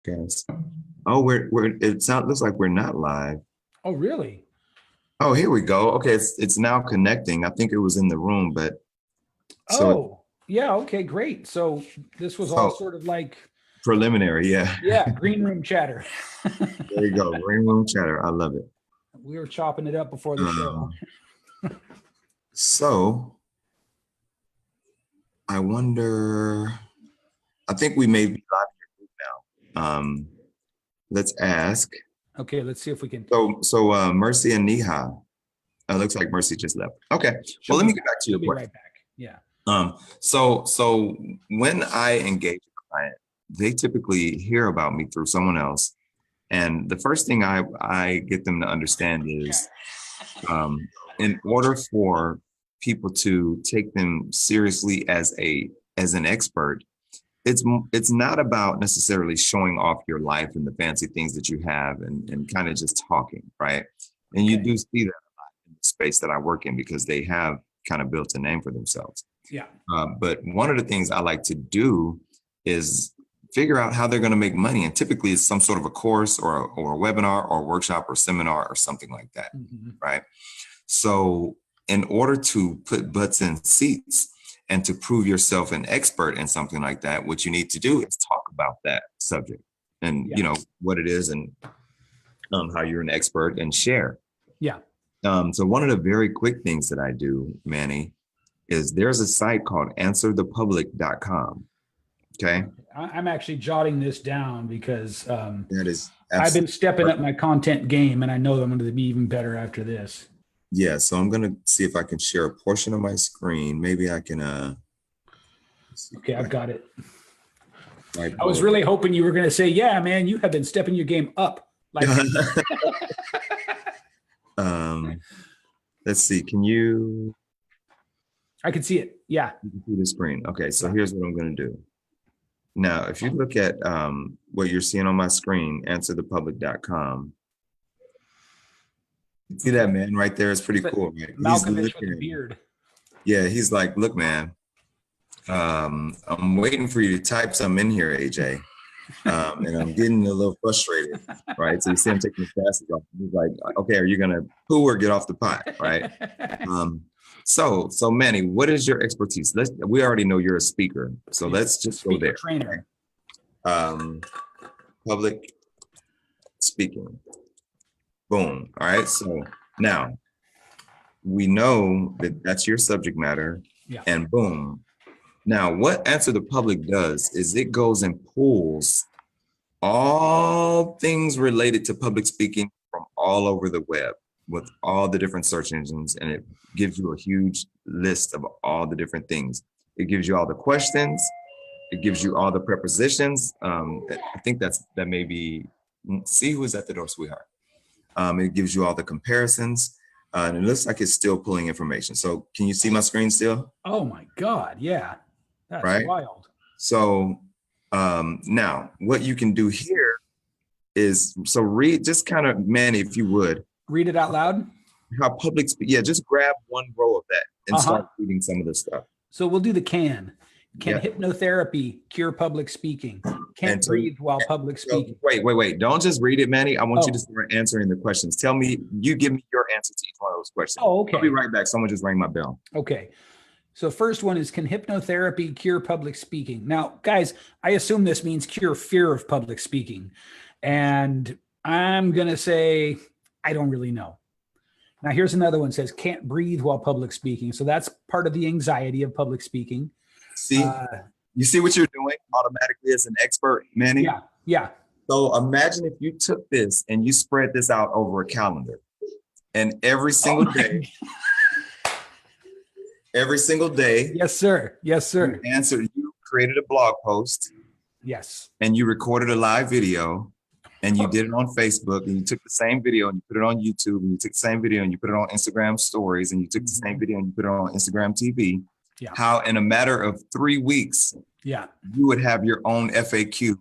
podcast. Oh, looks like we're not live. Oh, really? Oh, here we go. Okay, it's now connecting. I think it was in the room, but yeah, okay, great. So this was all sort of like preliminary, yeah, green room chatter. There you go, green room chatter. I love it. We were chopping it up before the show. So I wonder, I think we may be live in your group now. Let's ask. Okay, let's see if we can. So Mercy and Neha. Looks like Mercy just left. Okay. Well, let me get back to your question. Right back. Yeah. So when I engage a client, they typically hear about me through someone else. And the first thing I get them to understand is in order for people to take them seriously as an expert, it's not about necessarily showing off your life and the fancy things that you have and kind of just talking, right? And you do see that a lot in the space that I work in because they have kind of built a name for themselves. Yeah. But one of the things I like to do is figure out how they're going to make money. And typically it's some sort of a course or a webinar or a workshop or seminar or something like that, right? So in order to put butts in seats and to prove yourself an expert in something like that, what you need to do is talk about that subject and, you know, what it is and how you're an expert and share. Yeah. So one of the very quick things that I do, Manny, is there's a site called answerthepublic.com. Okay. I'm actually jotting this down because I've been stepping up my content game and I know I'm going to be even better after this. Yeah. So I'm going to see if I can share a portion of my screen. Maybe I can. Okay. I've got it. I was really hoping you were going to say, yeah, man, you have been stepping your game up. Like, let's see. Can you? I can see it. Yeah. You can see the screen. Okay. So here's what I'm going to do. Now, if you look at what you're seeing on my screen, answerthepublic.com. See that man right there? It's pretty cool. Right? Malkovich with a beard. Yeah, he's like, look, man, I'm waiting for you to type something in here, AJ. And I'm getting a little frustrated, right? So you see him taking his glasses off. He's like, okay, are you going to poo or get off the pot, right? So Manny, what is your expertise? We already know you're a speaker, so let's just go there. Trainer. Public speaking. Boom. All right. So now we know that that's your subject matter, and boom. Now, what Answer the Public does is it goes and pulls all things related to public speaking from all over the web with all the different search engines, and it gives you a huge list of all the different things. It gives you all the questions. It gives you all the prepositions. I think that may be, see who is at the door, sweetheart. It gives you all the comparisons, and it looks like it's still pulling information. So can you see my screen still? Oh my God, yeah. That's wild. So now what you can do here is, so read, just kind of, Manny, if you would. Read it out loud? How public, just grab one row of that and start reading some of this stuff. So we'll do the can. Can hypnotherapy cure public speaking? Can't breathe while public speaking. Wait. Don't just read it, Manny. I want you to start answering the questions. Tell me, you give me your answer to each one of those questions. Oh, okay. I'll be right back. Someone just rang my bell. Okay. So first one is, can hypnotherapy cure public speaking? Now, guys, I assume this means cure fear of public speaking. And I'm going to say, I don't really know. Now, here's another one, says, can't breathe while public speaking. So that's part of the anxiety of public speaking. See, you see what you're doing automatically as an expert, Manny? Yeah. So imagine if you took this and you spread this out over a calendar, and every single day, Yes, sir. You created a blog post. Yes. And you recorded a live video, and you did it on Facebook, and you took the same video and you put it on YouTube, and you took the same video and you put it on Instagram stories, and you took the same video and you put it on Instagram TV. Yeah. How in a matter of 3 weeks, you would have your own FAQ,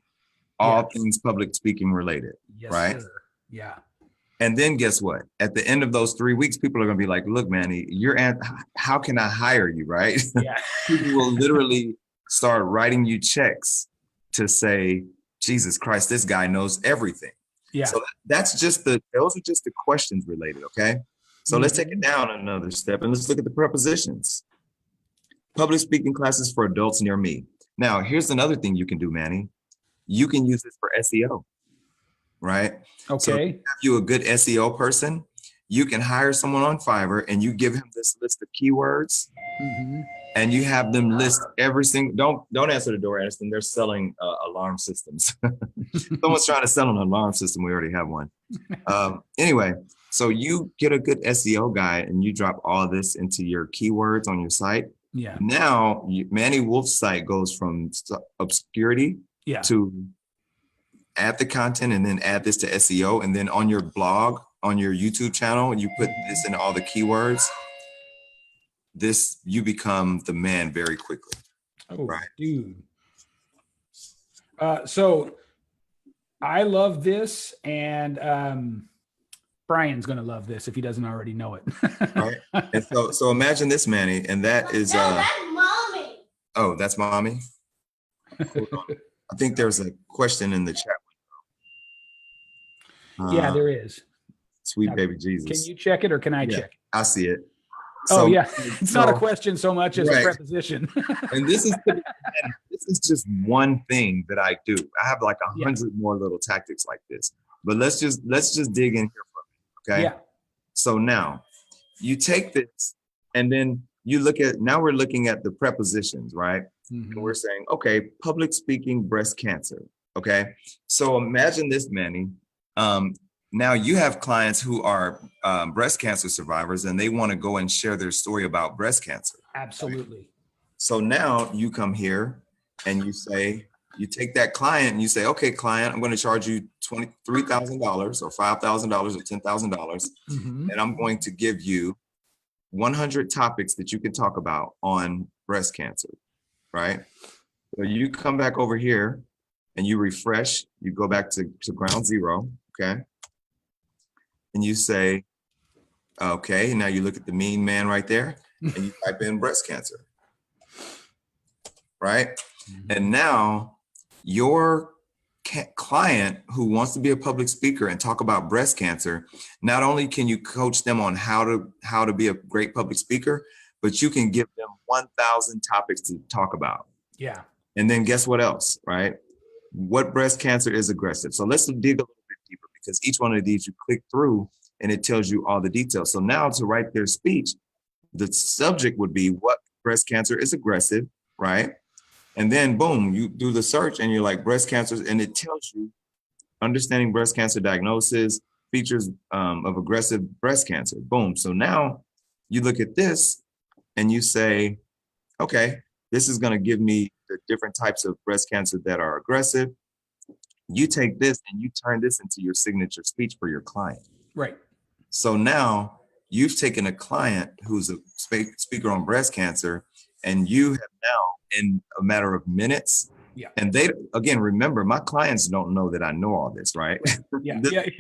all things public speaking related, right? Sir. Yeah. And then guess what? At the end of those 3 weeks, people are going to be like, look, Manny, how can I hire you, right? Yeah. People will literally start writing you checks to say, Jesus Christ, this guy knows everything. Yeah. So those are just the questions related. Okay. So let's take it down another step and let's look at the prepositions. Public speaking classes for adults near me. Now, here's another thing you can do, Manny. You can use this for SEO, right? Okay. So if you're a good SEO person, you can hire someone on Fiverr and you give him this list of keywords and you have them list every single, don't answer the door, Anderson. They're selling alarm systems. Someone's trying to sell an alarm system. We already have one. Anyway, so you get a good SEO guy and you drop all this into your keywords on your site. Yeah. Now, Manny Wolf's site goes from obscurity to add the content and then add this to SEO. And then on your blog, on your YouTube channel, you put this in all the keywords. You become the man very quickly. Oh, right? Dude. So I love this, and Brian's going to love this if he doesn't already know it. Right. And so imagine this, Manny, and that is that's mommy. Oh, that's mommy. Hold on. I think there's a question in the chat window. Yeah, there is. Sweet now, baby Jesus. Can you check it, or can I check? I see it. Oh yeah, it's not a question so much as a preposition. And this is just one thing that I do. I have like 100 more little tactics like this. But let's just dig in here for a minute, okay? Yeah. So now you take this and then now we're looking at the prepositions, right? And we're saying, okay, public speaking, breast cancer. Okay. So imagine this, Manny. Now you have clients who are breast cancer survivors and they want to go and share their story about breast cancer. Absolutely. Right? So now you come here and you take that client and you say, okay, client, I'm going to charge you $23,000 or $5,000 or $10,000. And I'm going to give you 100 topics that you can talk about on breast cancer, right? So you come back over here and you refresh, you go back to ground zero, okay? And you say, okay, now you look at the mean man right there and you type in breast cancer, right? And now your client who wants to be a public speaker and talk about breast cancer, not only can you coach them on how to be a great public speaker, but you can give them 1,000 topics to talk about. Yeah. And then guess what else, right? What breast cancer is aggressive. So let's dig a little bit deeper because each one of these you click through and it tells you all the details. So now to write their speech, the subject would be what breast cancer is aggressive, right? And then boom, you do the search and you're like breast cancer, and it tells you understanding breast cancer diagnosis, features of aggressive breast cancer. Boom. So now you look at this and you say, okay, this is going to give me the different types of breast cancer that are aggressive. You take this and you turn this into your signature speech for your client. Right. So now you've taken a client who's a speaker on breast cancer, and you have now, in a matter of minutes, and they, again, remember, my clients don't know that I know all this, right? Yeah. This is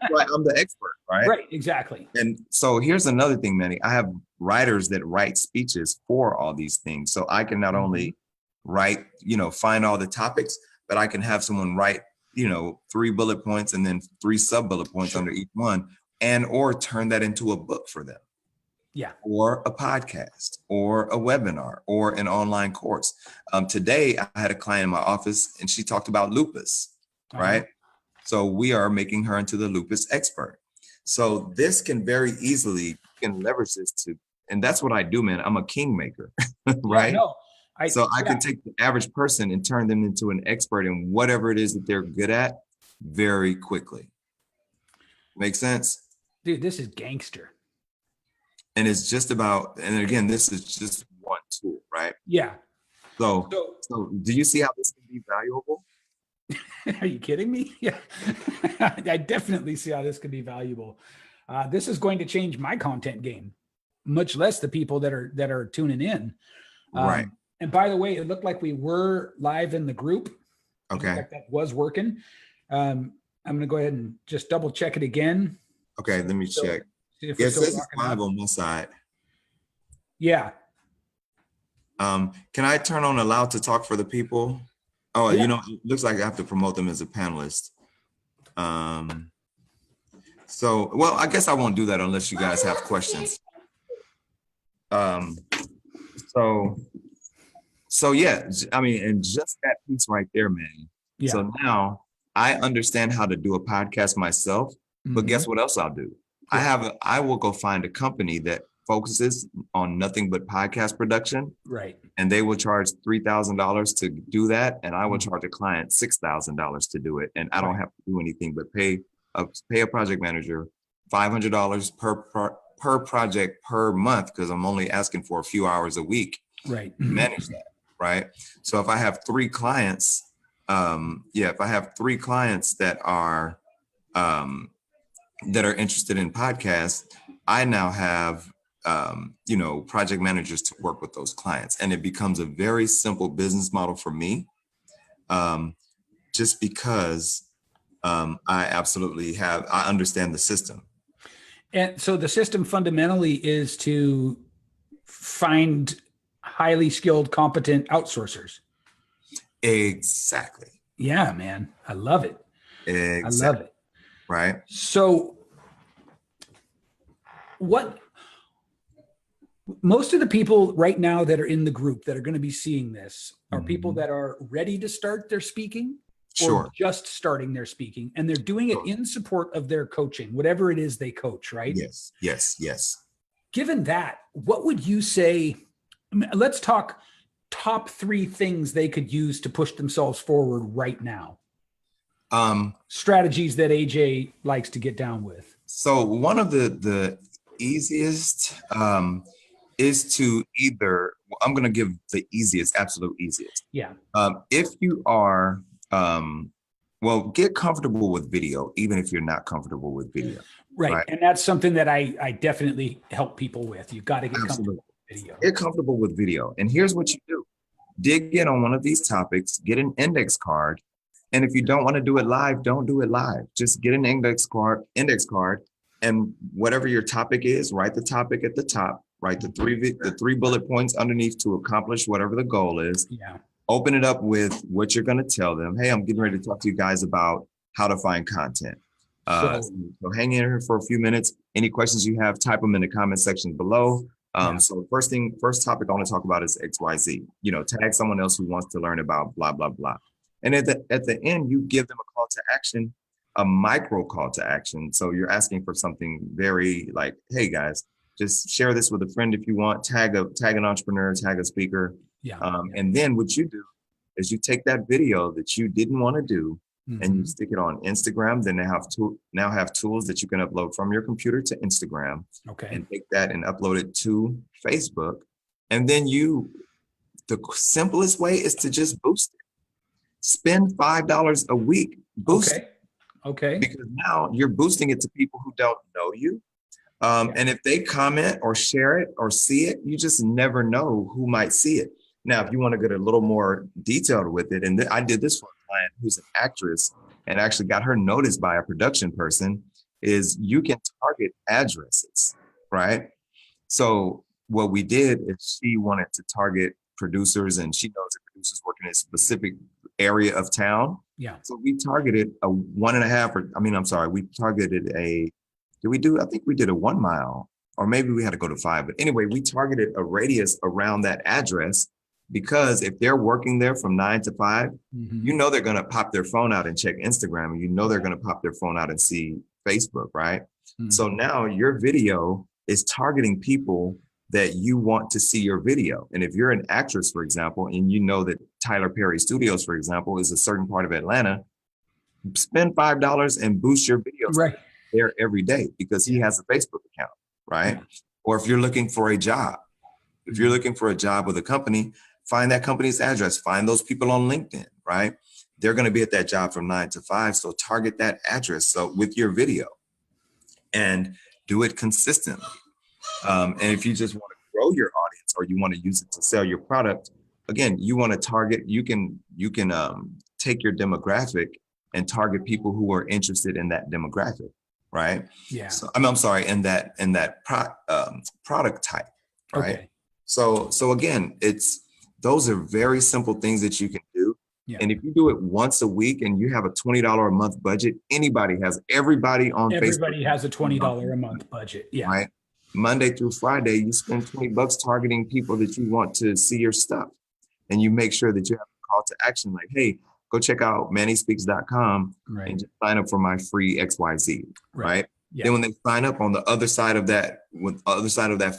why I'm the expert, right? Right, exactly. And so here's another thing, Manny. I have writers that write speeches for all these things. So I can not only write, find all the topics, but I can have someone write, 3 bullet points and then 3 sub bullet points under each one, or turn that into a book for them. Yeah. Or a podcast or a webinar or an online course. Today, I had a client in my office and she talked about lupus, right? So we are making her into the lupus expert. So this can very easily, you can leverage this and that's what I do, man. I'm a kingmaker, right? I can take the average person and turn them into an expert in whatever it is that they're good at very quickly. Make sense? Dude, this is gangster. And it's just about, and again, this is just one tool, right? Yeah. So do you see how this can be valuable? Are you kidding me? Yeah. I definitely see how this could be valuable. This is going to change my content game, much less the people that are tuning in. Right. And by the way, it looked like we were live in the group. Okay. That was working. I'm going to go ahead and just double check it again. Okay, let me check. Yes, this is live on my side. Yeah. Can I turn on allow to talk for the people? Oh, Yeah. you know, it looks like I have to promote them as a panelist. So, well, I guess I won't do that unless you guys have questions. So yeah, I mean, and just that piece right there, man. Yeah. So now I understand how to do a podcast myself, but guess what else I'll do? I will go find a company that focuses on nothing but podcast production. Right. And they will charge $3,000 to do that. And I will charge a client $6,000 to do it. And I don't have to do anything but pay a project manager $500 per project per month, because I'm only asking for a few hours a week to manage that. Right. So if I have 3 clients, if I have 3 clients that are interested in podcasts, I now have project managers to work with those clients. And it becomes a very simple business model for me, just because I understand the system. And so the system fundamentally is to find highly skilled, competent outsourcers. Exactly. Yeah, man. I love it. Exactly. I love it. Right. So most of the people right now that are in the group that are going to be seeing this are people that are ready to start their speaking or just starting their speaking, and they're doing it in support of their coaching, whatever it is they coach, right? Yes. Given that, what would you say? Let's talk top 3 things they could use to push themselves forward right now. Strategies that AJ likes to get down with. So one of the easiest is to I'm going to give the absolute easiest. Yeah. If you are, get comfortable with video, even if you're not comfortable with video. Right. And that's something that I definitely help people with. You've got to get comfortable with video. Get comfortable with video. And here's what you do. Dig in on one of these topics, get an index card. And if you don't want to do it live, don't do it live. Just get an index card, and whatever your topic is, write the topic at the top, write the 3 bullet points underneath to accomplish whatever the goal is. Yeah. Open it up with what you're going to tell them. Hey, I'm getting ready to talk to you guys about how to find content. So hang in here for a few minutes. Any questions you have, type them in the comment section below. So first topic I want to talk about is XYZ. Tag someone else who wants to learn about blah, blah, blah. And at the end, you give them a call to action, a micro call to action. So you're asking for something very like, hey guys, just share this with a friend if you want, tag an entrepreneur, tag a speaker. And then what you do is you take that video that you didn't want to do and you stick it on Instagram. Then they now have tools that you can upload from your computer to Instagram. Okay. And take that and upload it to Facebook. And then the simplest way is to just boost it. Spend $5 a week, boost it. Okay. Because now you're boosting it to people who don't know you. And if they comment or share it or see it, you just never know who might see it. Now, if you want to get a little more detailed with it, and I did this for a client who's an actress and actually got her noticed by a production person, is you can target addresses, right? So what we did is she wanted to target producers, and she knows that producers work in a specific area of town. Yeah. So we targeted a 1.5, we targeted I think we did a 1 mile, or maybe we had to go to 5. But anyway, we targeted a radius around that address, because if they're working there from 9 to 5, they're going to pop their phone out and check Instagram, and they're going to pop their phone out and see Facebook, right? So now your video is targeting people that you want to see your video. And if you're an actress, for example, and you know that Tyler Perry Studios, for example, is a certain part of Atlanta, spend $5 and boost your videos there every day, because he has a Facebook account, right? Or if you're looking for a job, with a company, find that company's address, find those people on LinkedIn, right? They're going to be at that job from 9 to 5. So target that address with your video and do it consistently. And if you just want to grow your audience, or you want to use it to sell your product, again, you want to target, you can take your demographic and target people who are interested in that demographic, right? Yeah. So I'm sorry, in that product type, right? Okay. So again, those are very simple things that you can do. Yeah. And if you do it once a week and you have a $20 a month budget, everybody on Facebook. Everybody has a $20 a month budget. Yeah. Right. Monday through Friday, you spend $20 targeting people that you want to see your stuff. And you make sure that you have a call to action like, hey, go check out mannyspeaks.com and just sign up for my free XYZ. Right. Yeah. Then when they sign up on the other side of that,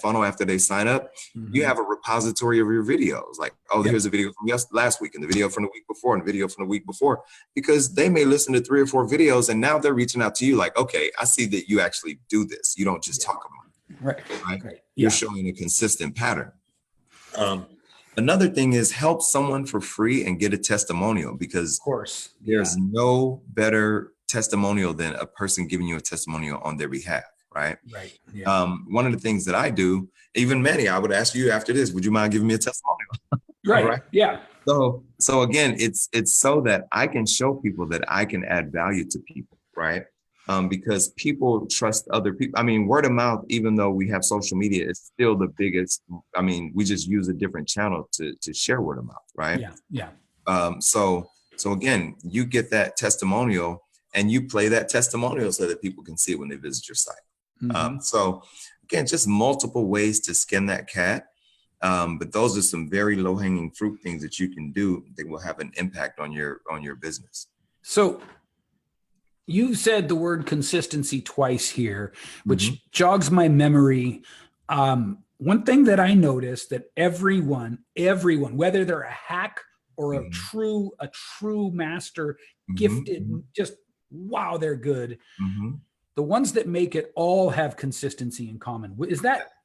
funnel, after they sign up, you have a repository of your videos. Like, oh, here's a video from last week and the video from the week before and the video from the week before, because they may listen to 3 or 4 videos and now they're reaching out to you like, okay, I see that you actually do this. You don't just talk about it. Right. You're showing a consistent pattern. Another thing is help someone for free and get a testimonial, because of course there's no better testimonial than a person giving you a testimonial on their behalf. Right. Yeah. One of the things that I do, even Manny, I would ask you after this, would you mind giving me a testimonial? Right. Yeah. So again, it's so that I can show people that I can add value to people. Right. Because people trust other people. I mean, word of mouth, even though we have social media, is still the biggest. I mean, we just use a different channel to share word of mouth. Right. Yeah. Yeah. So again, you get that testimonial and you play that testimonial so that people can see it when they visit your site. So again, just multiple ways to skin that cat. But those are some very low hanging fruit things that you can do that will have an impact on your business. So you said the word consistency twice here, which jogs my memory. One thing that I noticed that everyone, whether they're a hack or a true master, gifted, just wow, they're good. The ones that make it all have consistency in common.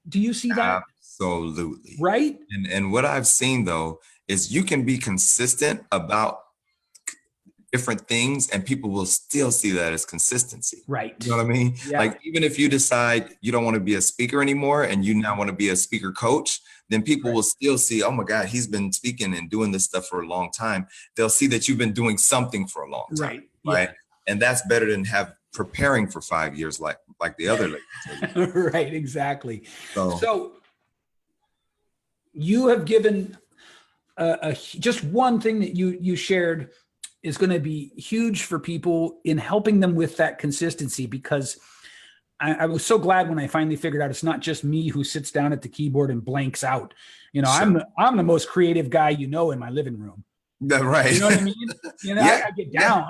Do you see that? Absolutely. Right. And what I've seen though, is you can be consistent about different things and people will still see that as consistency. Right. You know what I mean? Yeah. Like, even if you decide you don't want to be a speaker anymore and you now want to be a speaker coach, then people will still see, oh my God, he's been speaking and doing this stuff for a long time. They'll see that you've been doing something for a long time. Right. Yeah. And that's better than preparing for 5 years like the other lady. Right. Exactly. So you have given just one thing that you shared is going to be huge for people in helping them with that consistency, because I was so glad when I finally figured out it's not just me who sits down at the keyboard and blanks out. You know, sure. I'm the most creative guy in my living room. Right. You know what I mean? You know, I get down.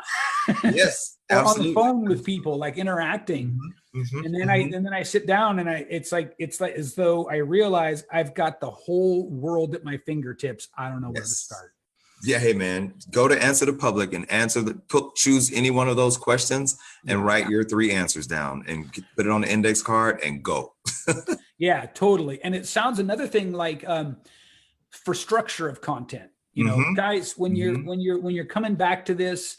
Yes, absolutely. On the phone with people, like interacting. And then I sit down and it's like as though I realize I've got the whole world at my fingertips. I don't know where to start. Yeah. Hey man, go to Answer the Public and choose any one of those questions and write your 3 answers down and put it on the index card and go. Yeah, totally. And it sounds another thing like for structure of content, you know, guys, when you're coming back to this,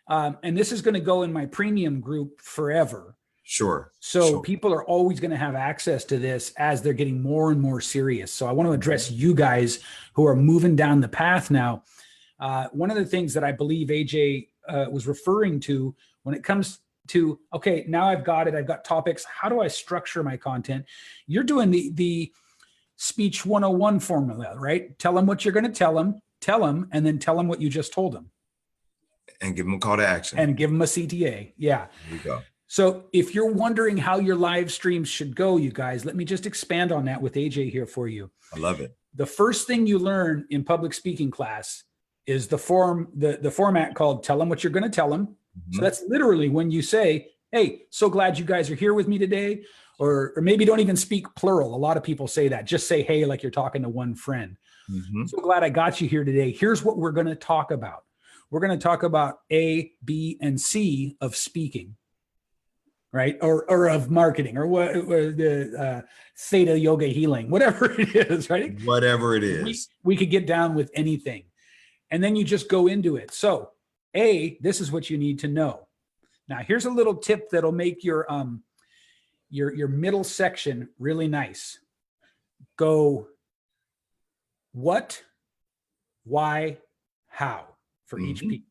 and this is going to go in my premium group forever. Sure. So people are always going to have access to this as they're getting more and more serious. So I want to address you guys who are moving down the path now. One of the things that I believe AJ was referring to when it comes to, okay, now I've got it. I've got topics. How do I structure my content? You're doing the speech 101 formula, right? Tell them what you're going to tell them, and then tell them what you just told them. And give them a call to action. And give them a CTA. Yeah. There you go. So if you're wondering how your live streams should go, you guys, let me just expand on that with AJ here for you. I love it. The first thing you learn in public speaking class is the format called tell them what you're going to tell them. So that's literally when you say, hey, so glad you guys are here with me today. Or maybe don't even speak plural. A lot of people say that. Just say, hey, like you're talking to one friend. So glad I got you here today. Here's what we're going to talk about. We're going to talk about A, B, and C of speaking, right? Or of marketing, or what the theta yoga healing, whatever it is, right? Whatever it is. We could get down with anything. And then you just go into it. So A, this is what you need to know. Now, here's a little tip that'll make your middle section really nice. Go what, why, how for each piece.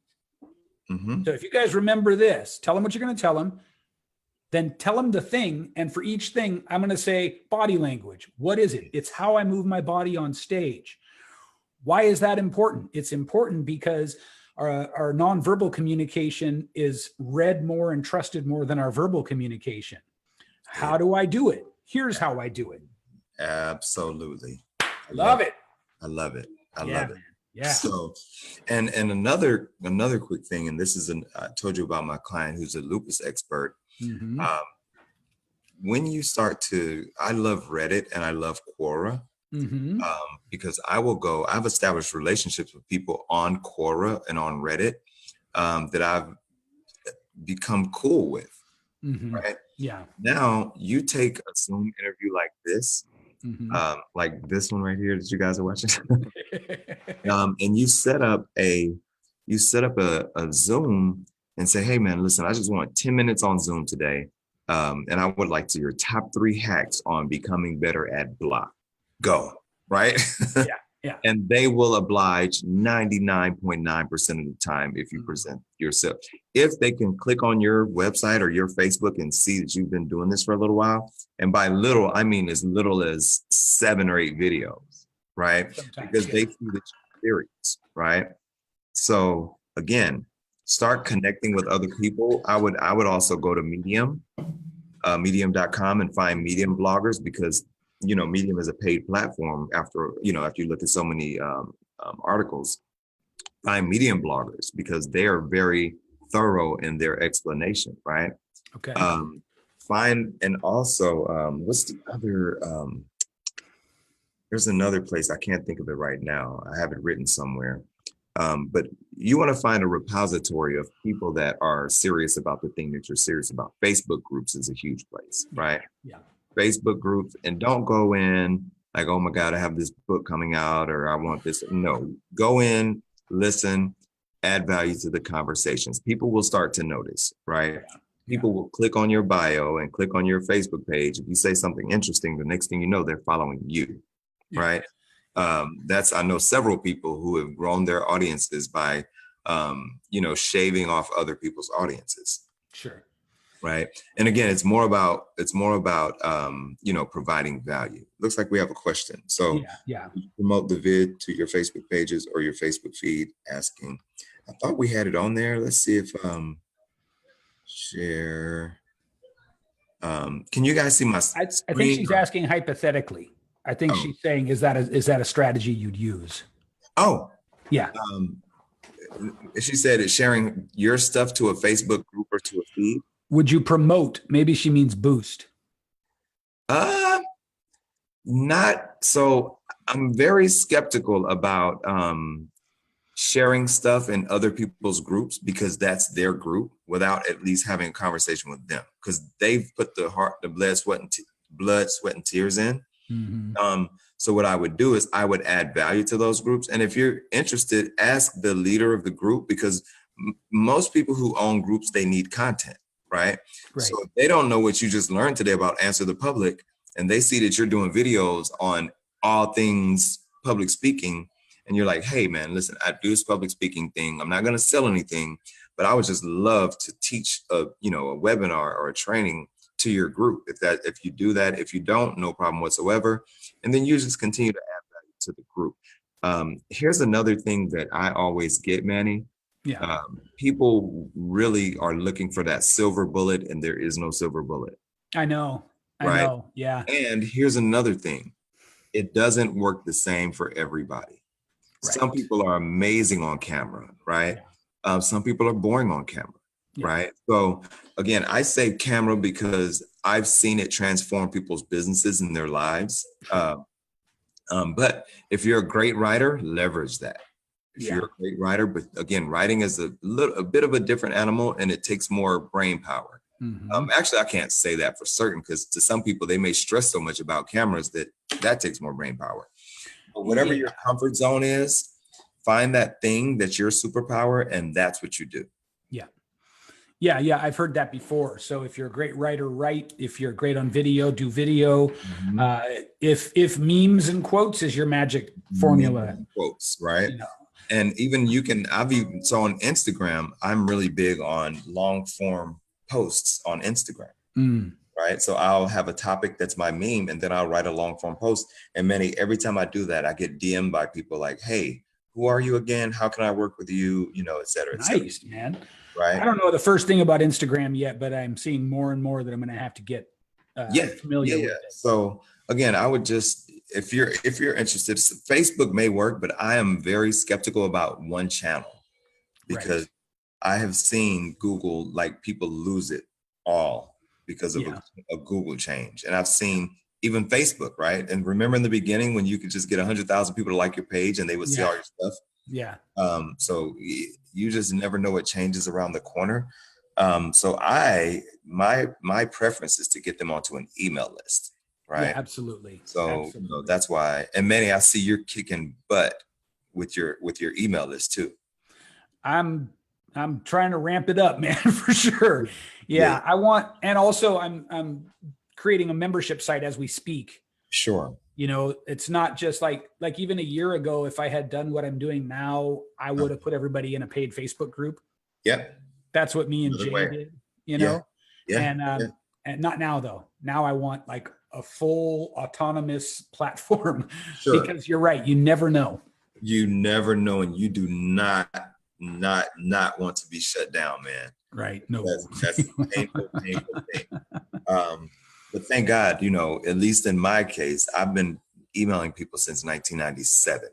So if you guys remember this, tell them what you're going to tell them, then tell them the thing. And for each thing, I'm going to say body language. What is it? It's how I move my body on stage. Why is that important? It's important because our nonverbal communication is read more and trusted more than our verbal communication. How do I do it? Here's how I do it. Absolutely. Love it. I love it. I Yeah, love it. man. Yeah. So, and another quick thing, and this is I told you about my client who's a lupus expert. Mhm. When you start to, I love Reddit and I love Quora. Mhm. Because I've established relationships with people on Quora and on Reddit that I've become cool with, Mhm. right? Yeah. Now you take a Zoom interview like this, Mhm. like this one right here that you guys are watching, and you set up a Zoom and say, hey man, listen, I just want 10 minutes on Zoom today. And I would like to your top 3 hacks on becoming better at blah. Go, right? Yeah. Yeah. And they will oblige 99.9% of the time if you present yourself. If they can click on your website or your Facebook and see that you've been doing this for a little while, and by little, I mean as little as 7 or 8 videos, right? Sometimes, Because yeah. they see that you're serious, right? So again, start connecting with other people. I would also go to Medium, medium.com, and find Medium bloggers, because Medium is a paid platform. After you look at so many articles, find Medium bloggers because they are very thorough in their explanation, right? Okay. Find, and also what's the other there's another place, I can't think of it right now. I have it written somewhere. But you want to find a repository of people that are serious about the thing that you're serious about. Facebook groups is a huge place, right? Yeah. Facebook groups, and don't go in like, oh my God, I have this book coming out, or I want this. No, go in, listen, add value to the conversations. People will start to notice, right? Yeah. People will click on your bio and click on your Facebook page. If you say something interesting, the next thing you know, they're following you, right? I know several people who have grown their audiences by, shaving off other people's audiences. Sure. Right. And again, it's more about providing value. Looks like we have a question. So yeah. Promote the vid to your Facebook pages or your Facebook feed asking. I thought we had it on there. Let's see if share. Can you guys see my I think she's asking hypothetically. I think she's saying, is that a strategy you'd use? Oh, yeah. She said it's sharing your stuff to a Facebook group or to a feed. Would you promote? Maybe she means boost. Not so. I'm very skeptical about sharing stuff in other people's groups, because that's their group, without at least having a conversation with them, because they've put the blood, sweat, and tears in. Mm-hmm. So what I would do is I would add value to those groups. And if you're interested, ask the leader of the group, because most people who own groups, they need content, right? So if they don't know what you just learned today about Answer the Public, and they see that you're doing videos on all things public speaking, and you're like, hey man, listen, I do this public speaking thing. I'm not going to sell anything, but I would just love to teach a webinar or a training to your group. If you do that, if you don't, no problem whatsoever. And then you just continue to add value to the group. Here's another thing that I always get, Manny. Yeah. People really are looking for that silver bullet, and there is no silver bullet. I know. Right? I know. Yeah. And here's another thing. It doesn't work the same for everybody. Right. Some people are amazing on camera, right? Yeah. Some people are boring on camera. Yeah. Right. So again, I say camera because I've seen it transform people's businesses and their lives. But if you're a great writer, leverage that. If you're a great writer, but again, writing is a bit of a different animal, and it takes more brain power. Mm-hmm. Actually, I can't say that for certain, because to some people, they may stress so much about cameras that takes more brain power. But whatever your comfort zone is, find that thing that's your superpower, and that's what you do. Yeah. I've heard that before. So if you're a great writer, write. If you're great on video, do video. Mm-hmm. If memes and quotes is your magic formula. Quotes, right? And even so on Instagram, I'm really big on long form posts on Instagram. Right? So I'll have a topic that's my meme, and then I'll write a long form post. And every time I do that, I get DM'd by people like, hey, who are you again? How can I work with you? Et cetera, et cetera. Nice, man. Right. I don't know the first thing about Instagram yet, but I'm seeing more and more that I'm going to have to get familiar with it. So again, I would just, if you're interested, Facebook may work, but I am very skeptical about one channel because I have seen Google, like, people lose it all because of a Google change. And I've seen even Facebook, right? And remember in the beginning when you could just get 100,000 people to like your page and they would see all your stuff? Yeah. So you just never know what changes around the corner. So my preference is to get them onto an email list, right? Yeah, absolutely. So that's why. And Manny, I see you're kicking butt with your email list too. I'm trying to ramp it up, man, for sure. Yeah, I want, and also I'm creating a membership site as we speak. Sure. It's not just like even a year ago, if I had done what I'm doing now, I would have put everybody in a paid Facebook group. Yep. That's what me and Jay did, Yeah. And not now though. Now I want like a full autonomous platform because you're right. You never know. You never know. And you do not want to be shut down, man. Right. No, that's painful thing. But thank God, at least in my case, I've been emailing people since 1997.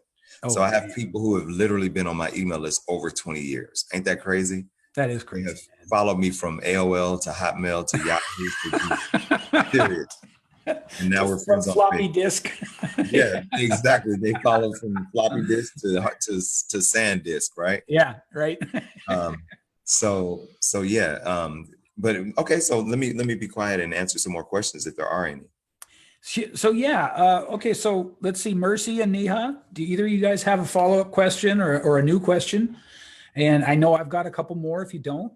So I have people who have literally been on my email list over 20 years. Ain't that crazy? That is crazy. They have followed me from AOL to Hotmail to Yahoo to period. And now we're friends on floppy disk. Yeah, exactly. They follow from floppy disk to SanDisk, right? Yeah, right. So yeah. But okay, so let me be quiet and answer some more questions if there are any. So yeah, okay. So let's see, Mercy and Neha, do either of you guys have a follow-up question or a new question? And I know I've got a couple more if you don't.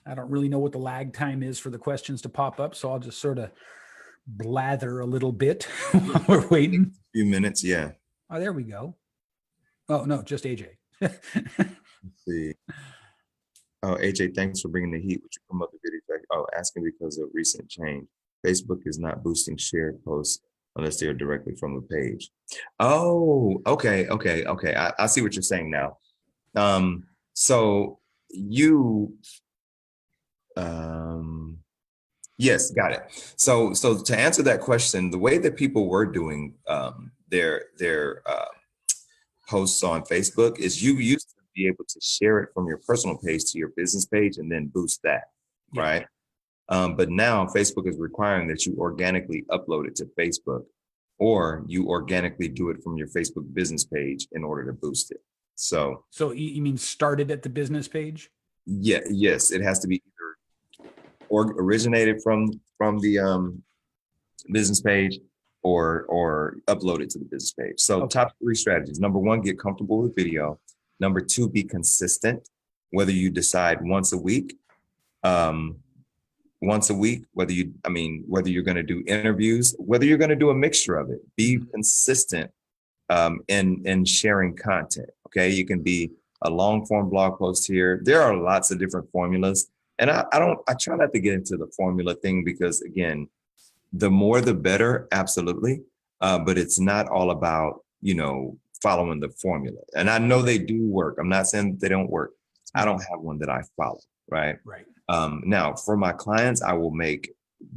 I don't really know what the lag time is for the questions to pop up, so I'll just sort of blather a little bit while we're waiting. A few minutes, yeah. Oh, there we go. Oh, no, just AJ. Let's see. Oh, AJ, thanks for bringing the heat. Would you promote the video? Oh, asking because of recent change. Facebook is not boosting shared posts unless they're directly from the page. Oh, okay. I see what you're saying now. So you, yes, got it. So to answer that question, the way that people were doing their posts on Facebook is you used to be able to share it from your personal page to your business page and then boost that, right? But now Facebook is requiring that you organically upload it to Facebook, or you organically do it from your Facebook business page in order to boost it. So you mean started at the business page? Yeah, yes, it has to be either originated from the business page or uploaded to the business page. So top 3 strategies. Number 1, get comfortable with video. Number 2, be consistent. Whether you decide once a week, whether you're going to do interviews, whether you're going to do a mixture of it, be consistent in sharing content. Okay. You can be a long form blog post here. There are lots of different formulas. And I try not to get into the formula thing because again, the more, the better. Absolutely. But it's not all about, following the formula. And I know they do work. I'm not saying that they don't work. I don't have one that I follow. Right. Now for my clients, I will make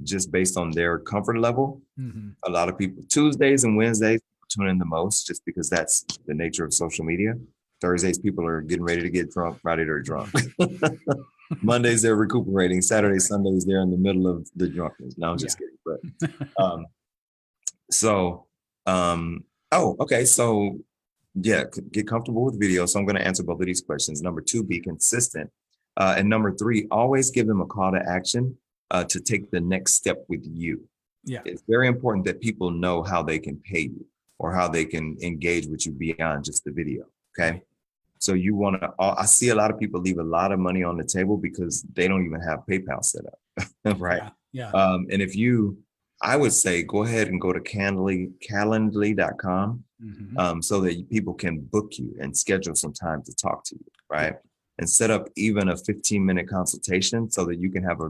just based on their comfort level. Mm-hmm. A lot of people, Tuesdays and Wednesdays tune in the most just because that's the nature of social media. Thursdays, people are getting ready to get drunk. Friday, they're drunk. Mondays, they're recuperating. Saturdays, Sundays, they're in the middle of the drunkenness. No, I'm just kidding. But okay. So yeah, get comfortable with video. So I'm going to answer both of these questions. Number 2, be consistent. And number 3, always give them a call to action to take the next step with you. Yeah, it's very important that people know how they can pay you or how they can engage with you beyond just the video. Okay. So you want to, I see a lot of people leave a lot of money on the table because they don't even have PayPal set up. Right. Yeah. And I would say, go ahead and go to calendly.com so that people can book you and schedule some time to talk to you. Right. And set up even a 15-minute consultation so that you can have a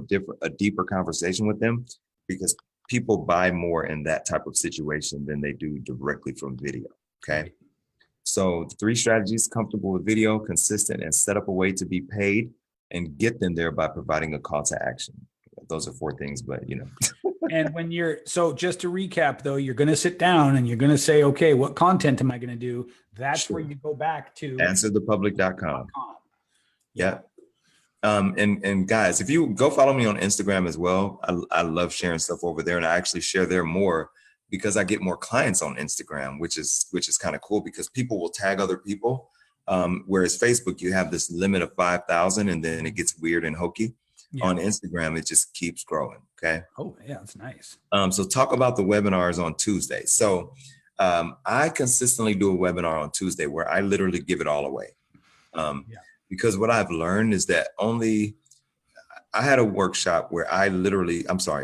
deeper conversation with them, because people buy more in that type of situation than they do directly from video. Okay. Right. So 3 strategies: comfortable with video, consistent, and set up a way to be paid, and get them there by providing a call to action. Those are 4 things, but And when so just to recap though, you're going to sit down and you're going to say, okay, what content am I going to do? That's where Sure. you go back to answerthepublic.com. Yeah. And guys, if you go follow me on Instagram as well, I love sharing stuff over there, and I actually share there more because I get more clients on Instagram, which is kind of cool because people will tag other people. Whereas Facebook, you have this limit of 5,000 and then it gets weird and hokey. Yeah. On Instagram, it just keeps growing. Okay. Oh yeah, that's nice. So talk about the webinars on Tuesday. So I consistently do a webinar on Tuesday where I literally give it all away. Because what I've learned is that I had a workshop where a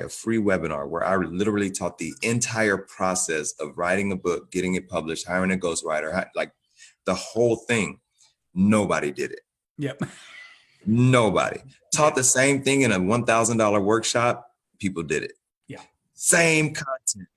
free webinar where I literally taught the entire process of writing a book, getting it published, hiring a ghostwriter, like the whole thing. Nobody did it. Yep. Nobody taught the same thing in a $1,000 workshop. People did it. Yeah. Same content.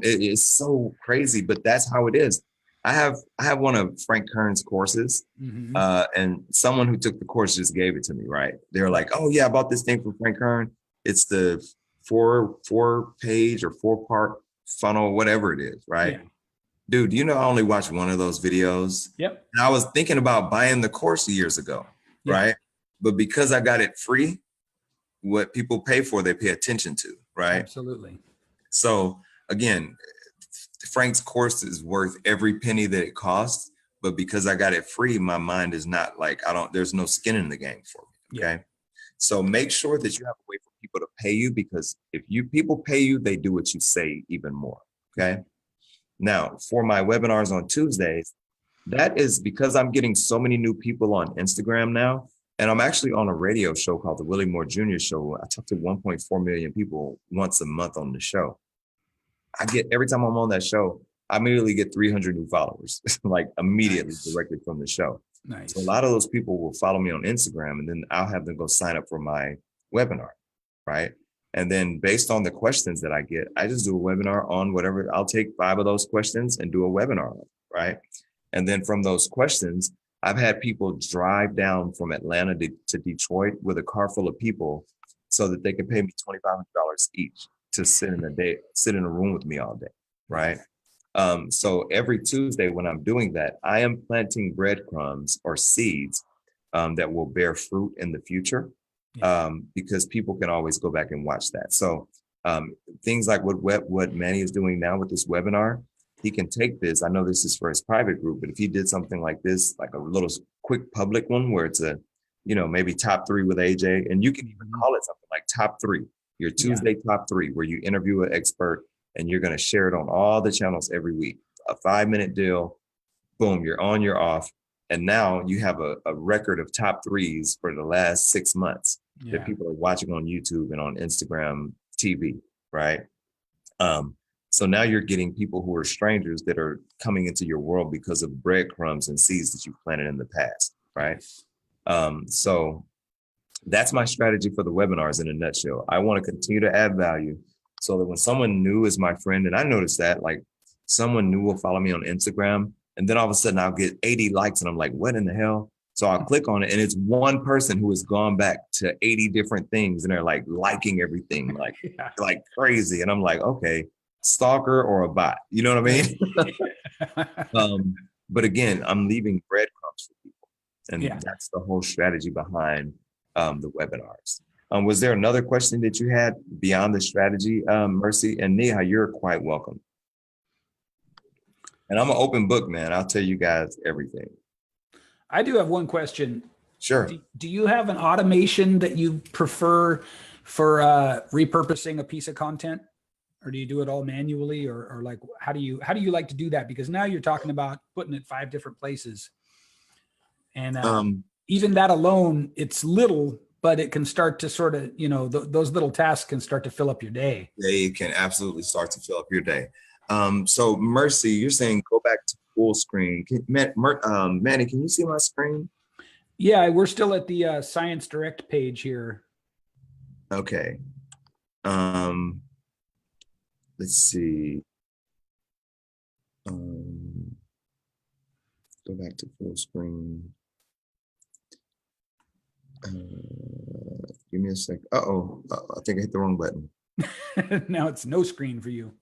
It is so crazy, but that's how it is. I have one of Frank Kern's courses, and someone who took the course just gave it to me. Right? They're like, "Oh yeah, I bought this thing from Frank Kern. It's the 4-page or 4-part funnel, whatever it is." Right? Yeah. Dude, I only watched one of those videos. Yep. And I was thinking about buying the course years ago. Yep. Right? But because I got it free, what people pay for, they pay attention to. Right? Absolutely. So again, Frank's course is worth every penny that it costs, but because I got it free, my mind is not like, there's no skin in the game for me. Okay. Yeah. So make sure that you have a way for people to pay you, because if people pay you, they do what you say even more. Okay. Now for my webinars on Tuesdays, that is because I'm getting so many new people on Instagram now. And I'm actually on a radio show called the Willie Moore Jr. Show. I talk to 1.4 million people once a month on the show. Every time I'm on that show, I immediately get 300 new followers, like immediately directly from the show. Nice. So a lot of those people will follow me on Instagram, and then I'll have them go sign up for my webinar, right? And then based on the questions that I get, I just do a webinar on whatever. I'll take 5 of those questions and do a webinar on it, right? And then from those questions, I've had people drive down from Atlanta to Detroit with a car full of people so that they can pay me $2,500 each to sit in a room with me all day, right? So every Tuesday when I'm doing that, I am planting breadcrumbs or seeds that will bear fruit in the future, because people can always go back and watch that. So things like what Manny is doing now with this webinar, he can take this. I know this is for his private group, but if he did something like this, like a little quick public one where it's maybe top 3 with AJ, and you can even call it something like top 3. Your Tuesday top 3, where you interview an expert and you're going to share it on all the channels every week. A 5-minute deal, boom, you're on, you're off. And now you have a record of top 3s for the last 6 months that people are watching on YouTube and on Instagram TV, right? So now you're getting people who are strangers that are coming into your world because of breadcrumbs and seeds that you've planted in the past, right? So that's my strategy for the webinars in a nutshell. I want to continue to add value so that when someone new is my friend, and I noticed that like someone new will follow me on Instagram, and then all of a sudden I'll get 80 likes and I'm like, what in the hell? So I'll click on it and it's one person who has gone back to 80 different things and they're like liking everything like crazy. And I'm like, okay, stalker or a bot, you know what I mean? But again, I'm leaving breadcrumbs for people. And that's the whole strategy behind the webinars. Was there another question that you had beyond the strategy, Mercy? And Neha, you're quite welcome. And I'm an open book, man. I'll tell you guys everything. I do have one question. Sure. Do you have an automation that you prefer for repurposing a piece of content? Or do you do it all manually, or like, how do you like to do that? Because now you're talking about putting it 5 different places. And even that alone, it's little, but it can start to sort of, those little tasks can start to fill up your day. They can absolutely start to fill up your day. So Mercy, you're saying go back to full screen. Manny, can you see my screen? Yeah, we're still at the Science Direct page here. Okay. Let's see. Go back to full screen. Give me a sec. Uh-oh, I think I hit the wrong button. Now it's no screen for you.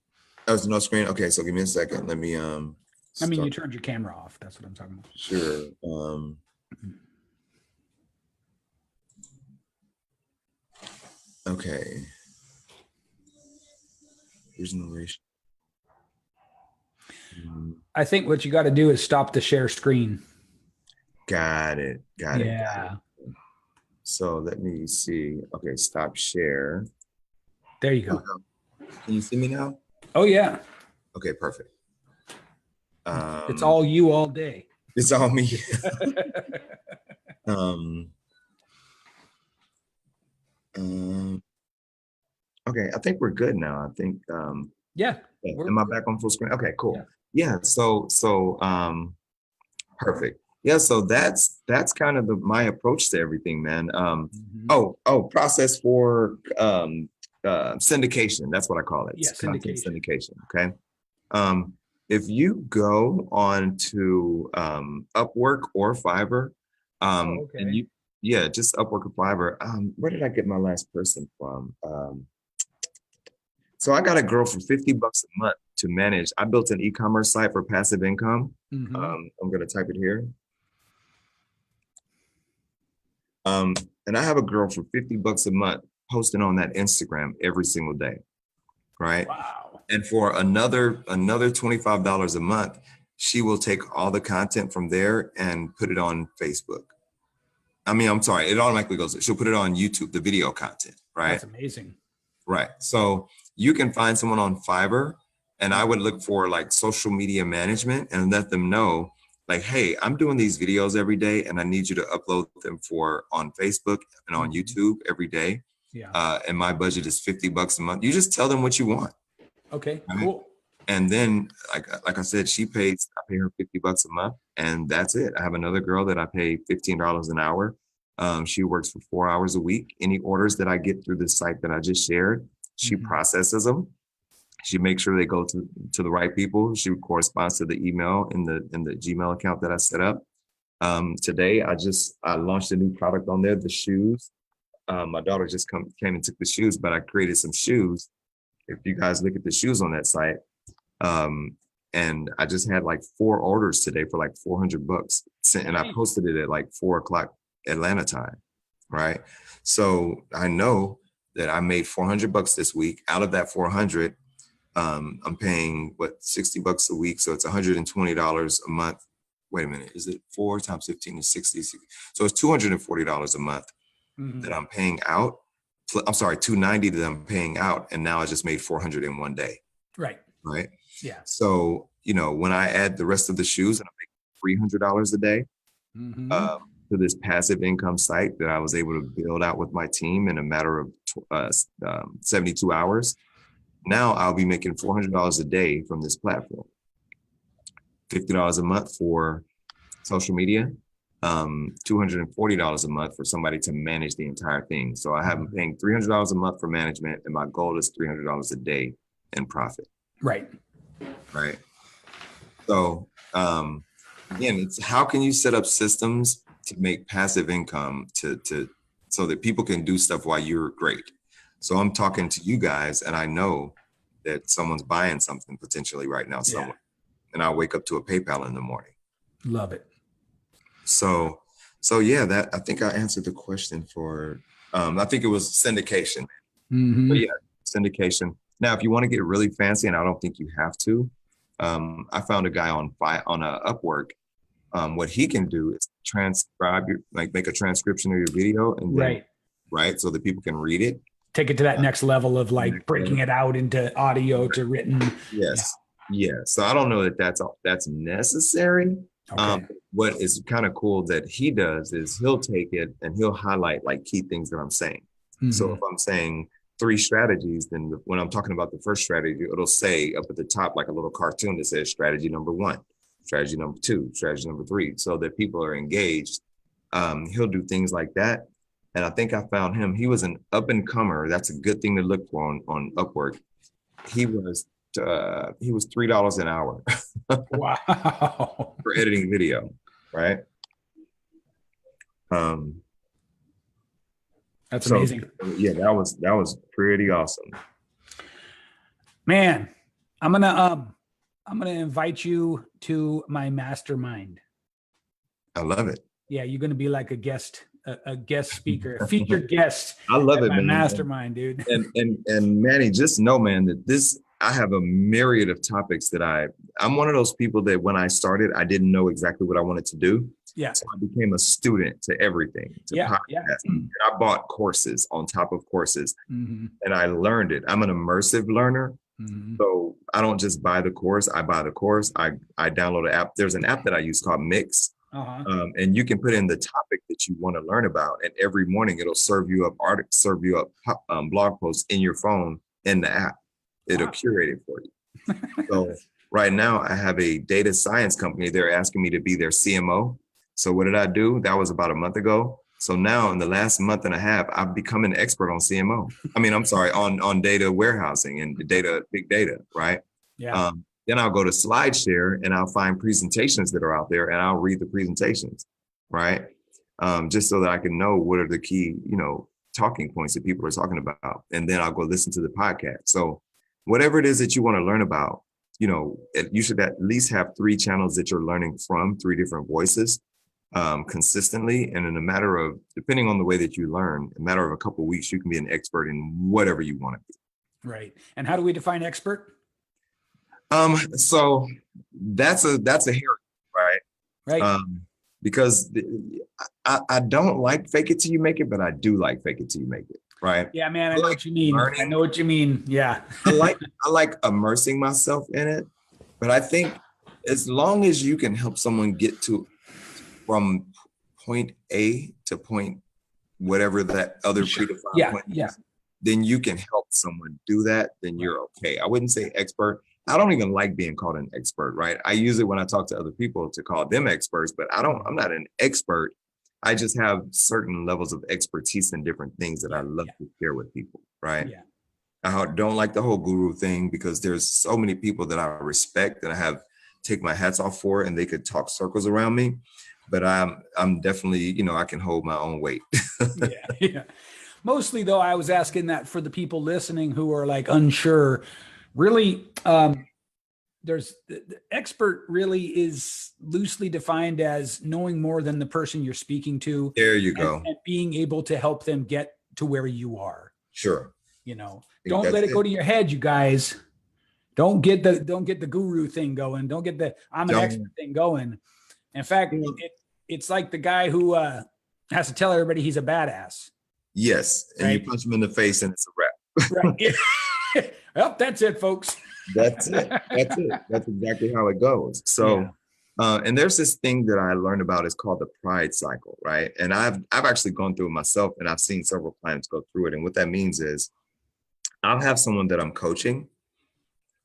Oh, it's no screen? Okay, so give me a second. Let me I mean, you turned your camera off. That's what I'm talking about. Sure. Okay. Here's narration. I think what you got to do is stop the share screen. Got it. Got it. Yeah. So let me see. Okay, stop share. There you go. Can you see me now? Oh, yeah. Okay, perfect. It's all you all day. It's all me. Okay, I think we're good now. I think yeah. Am I back on full screen? Okay, cool. Yeah, so perfect. Yeah, so that's kind of my approach to everything, man. Process for syndication. That's what I call it. Yeah, syndication. Okay. If you go on to Upwork or Fiverr, and just Upwork or Fiverr. Where did I get my last person from? So I got a girl for $50 a month to manage. I built an e-commerce site for passive income. I'm going to type it here. And I have a girl for $50 a month posting on that Instagram every single day, right? Wow. And for another $25 a month, she will take all the content from there and put it on Facebook. I mean, I'm sorry, it automatically goes. She'll put it on YouTube, the video content, right? That's amazing. Right. So you can find someone on Fiverr, and I would look for like social media management and let them know, like, hey, I'm doing these videos every day and I need you to upload them on Facebook and on YouTube every day. Yeah. And my budget is $50 a month. You just tell them what you want. Okay, right? cool. And then, like I said, I pay her $50 a month, and that's it. I have another girl that I pay $15 an hour. She works for 4 hours a week. Any orders that I get through the site that I just shared, she processes them. She makes sure they go to the right people. She corresponds to the email in the Gmail account that I set up. Today, I launched a new product on there, the shoes. My daughter just came and took the shoes, but I created some shoes. If you guys look at the shoes on that site, and I just had like 4 orders today for like $400, and I posted it at like 4:00 Atlanta time, right? So I know that I made $400 this week. Out of that 400, I'm paying $60 a week, so it's $120 a month. Wait a minute, is it 4 times 15 is 60? So it's $240 a month that I'm paying out. I'm sorry, $290 that I'm paying out, and now I just made $400 in one day. Right. Right. Yeah. So when I add the rest of the shoes, and I make $300 a day to this passive income site that I was able to build out with my team in a matter of 72 hours. Now I'll be making $400 a day from this platform. $50 a month for social media. $240 a month for somebody to manage the entire thing. So I have been paying $300 a month for management, and my goal is $300 a day in profit. Right. Right. So again, it's how can you set up systems to make passive income so that people can do stuff while you're great. So I'm talking to you guys, and I know that someone's buying something potentially right now somewhere, and I'll wake up to a PayPal in the morning. Love it. So yeah, that I think I answered the question for. I think it was syndication. But yeah, syndication. Now, if you want to get really fancy, and I don't think you have to, I found a guy on Upwork. What he can do is transcribe make a transcription of your video, and then, right, so that people can read it. Take it to that next level of like breaking it out into audio to written. Yes. Yeah. So I don't know that that's necessary. Okay. What is kind of cool that he does is he'll take it and he'll highlight like key things that I'm saying. So if I'm saying 3 strategies, then when I'm talking about the first strategy, it'll say up at the top like a little cartoon that says strategy number 1, strategy number 2, strategy number 3, so that people are engaged. He'll do things like that. And I think I found him. He was an up and comer. That's a good thing to look for on Upwork. He was he was $3 an hour Wow. for editing video, right? That's So amazing. yeah, that was pretty awesome. Man, I'm gonna invite you to my mastermind. I love it. Yeah, you're gonna be like a guest speaker, a featured guest. I love it, my man. mastermind, dude. And Manny, just know, man, that I have a myriad of topics that I'm one of those people that when I started, I didn't know exactly what I wanted to do. Yeah. So I became a student to everything, to podcasts. And I bought courses on top of courses, and I learned it. I'm an immersive learner. So I don't just buy the course. I buy the course. I download an app. There's an app that I use called Mix. And you can put in the topic that you want to learn about, and every morning it'll serve you up blog posts in your phone in the app. It'll curate it for you. So right now I have a data science company. They're asking me to be their CMO. So what did I do? That was about a month ago. So now in the last month and a half, I've become an expert on CMO. On data warehousing and big data, right? Yeah. Then I'll go to SlideShare and I'll find presentations that are out there and I'll read the presentations, right? Just so that I can know what are the key, talking points that people are talking about. And then I'll go listen to the podcast. So whatever it is that you want to learn about, you should at least have 3 channels that you're learning from, 3 different voices consistently. And in a matter of, depending on the way that you learn, a matter of a couple of weeks, you can be an expert in whatever you want to be. Right. And how do we define expert? So that's a heritage, right? Right. Because I don't like fake it till you make it, but I do like fake it till you make it, right? Yeah, man, I know what you mean. I know what you mean. Yeah. I like immersing myself in it, but I think as long as you can help someone get from point A to point whatever that other predefined point is, then you can help someone do that, then you're okay. I wouldn't say expert. I don't even like being called an expert, right? I use it when I talk to other people to call them experts, but I'm not an expert. I just have certain levels of expertise in different things that I love to share with people, right? Yeah. I don't like the whole guru thing because there's so many people that I respect that I have take my hats off for, and they could talk circles around me. But I'm definitely, I can hold my own weight. Yeah. Mostly though, I was asking that for the people listening who are like unsure. Really, there's the expert really is loosely defined as knowing more than the person you're speaking to. There you go. And being able to help them get to where you are. Sure. Don't let it go to your head, you guys. Don't get the guru thing going. Don't get the I'm an expert thing going. In fact, it's like the guy who has to tell everybody he's a badass. Yes, and you punch him in the face and it's a wrap. Right. Well, that's it, folks. That's it. That's exactly how it goes. So, and there's this thing that I learned about. It's called the pride cycle, right? And I've actually gone through it myself, and I've seen several clients go through it. And what that means is, I'll have someone that I'm coaching,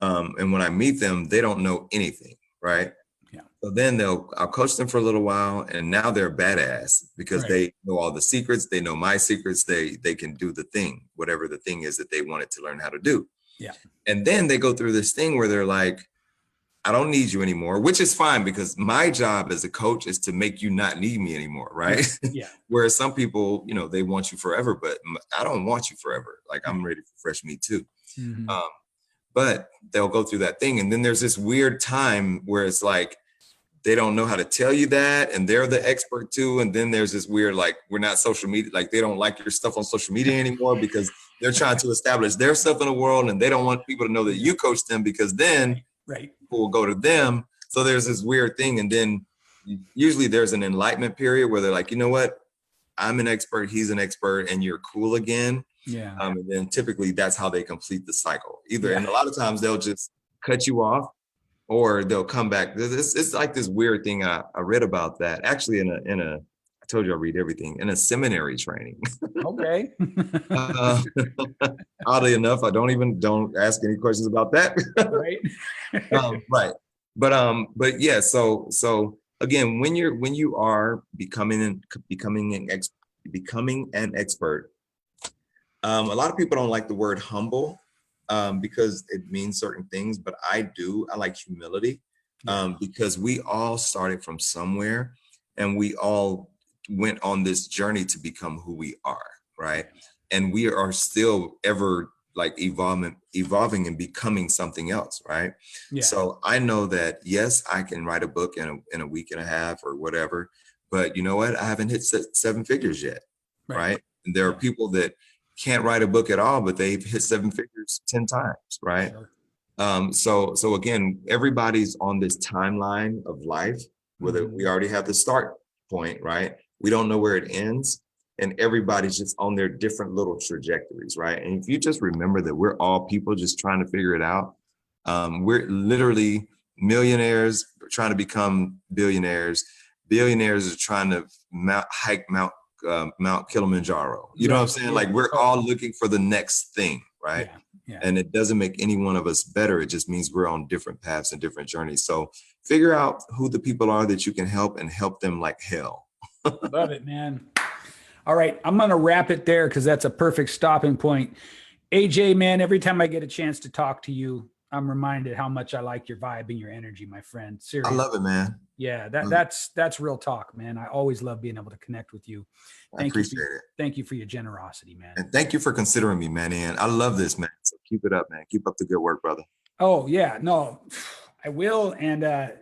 and when I meet them, they don't know anything, right? Yeah. So then I'll coach them for a little while, and now they're badass because they know all the secrets. They know my secrets. They can do the thing, whatever the thing is that they wanted to learn how to do. Yeah. And then they go through this thing where they're like, I don't need you anymore, which is fine because my job as a coach is to make you not need me anymore, right? Yeah. Whereas some people, they want you forever, but I don't want you forever. Like I'm ready for fresh meat too. Mm-hmm. But they'll go through that thing. And then there's this weird time where it's like, they don't know how to tell you that. And they're the expert too. And then there's this weird, like, we're not social media. Like they don't like your stuff on social media anymore because they're trying to establish their stuff in the world. And they don't want people to know that you coach them because then people will go to them. So there's this weird thing. And then usually there's an enlightenment period where they're like, you know what? I'm an expert. He's an expert and you're cool again. Yeah. And then typically that's how they complete the cycle either. And a lot of times they'll just cut you off or they'll come back. It's like this weird thing. I read about that actually I told you I read everything in a seminary training. Okay. Oddly enough, I don't ask any questions about that. Right. Right. But yeah, so again, when you are becoming an expert, a lot of people don't like the word humble. because it means certain things, but I like humility, because we all started from somewhere and we all went on this journey to become who we are, right? And we are still ever like evolving and becoming something else, right? Yeah. So I know that, yes, I can write a book in a week and a half or whatever, but you know what? I haven't hit 7 figures yet, right? And there are people that can't write a book at all, but they've hit 7 figures 10 times, right? Sure. So again, everybody's on this timeline of life, whether we already have the start point, right? We don't know where it ends, and everybody's just on their different little trajectories, right? And if you just remember that we're all people just trying to figure it out, we're literally millionaires trying to become billionaires. Billionaires are trying to hike Mount Kilimanjaro. You know what I'm saying? Like we're all looking for the next thing, right? Yeah. And it doesn't make any one of us better. It just means we're on different paths and different journeys. So figure out who the people are that you can help and help them like hell. Love it, man. All right. I'm going to wrap it there because that's a perfect stopping point. AJ, man, every time I get a chance to talk to you, I'm reminded how much I like your vibe and your energy, my friend. Seriously. I love it, man. Yeah, that's real talk, man. I always love being able to connect with you. I appreciate it. Thank you for your generosity, man. And thank you for considering me, man. And I love this, man. So keep it up, man. Keep up the good work, brother. Oh, yeah. No, I will. And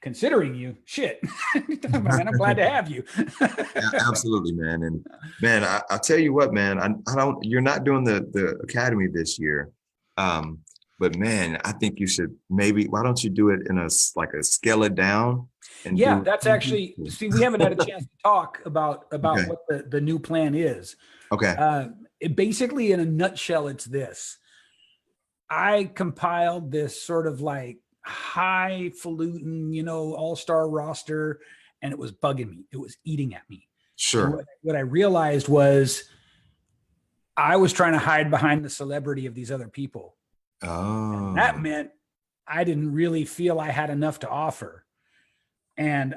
considering you, shit. Man, I'm glad to have you. Yeah, absolutely, man. And man, I'll tell you what, man, you're not doing the academy this year. But man, I think you should why don't you do it in a scale it down? And that's actually, see, we haven't had a chance to talk about what the new plan is. Okay. Basically, in a nutshell, it's this. I compiled this sort of like highfalutin, all-star roster, and it was bugging me. It was eating at me. Sure. What I realized was I was trying to hide behind the celebrity of these other people. Oh. And that meant I didn't really feel I had enough to offer. And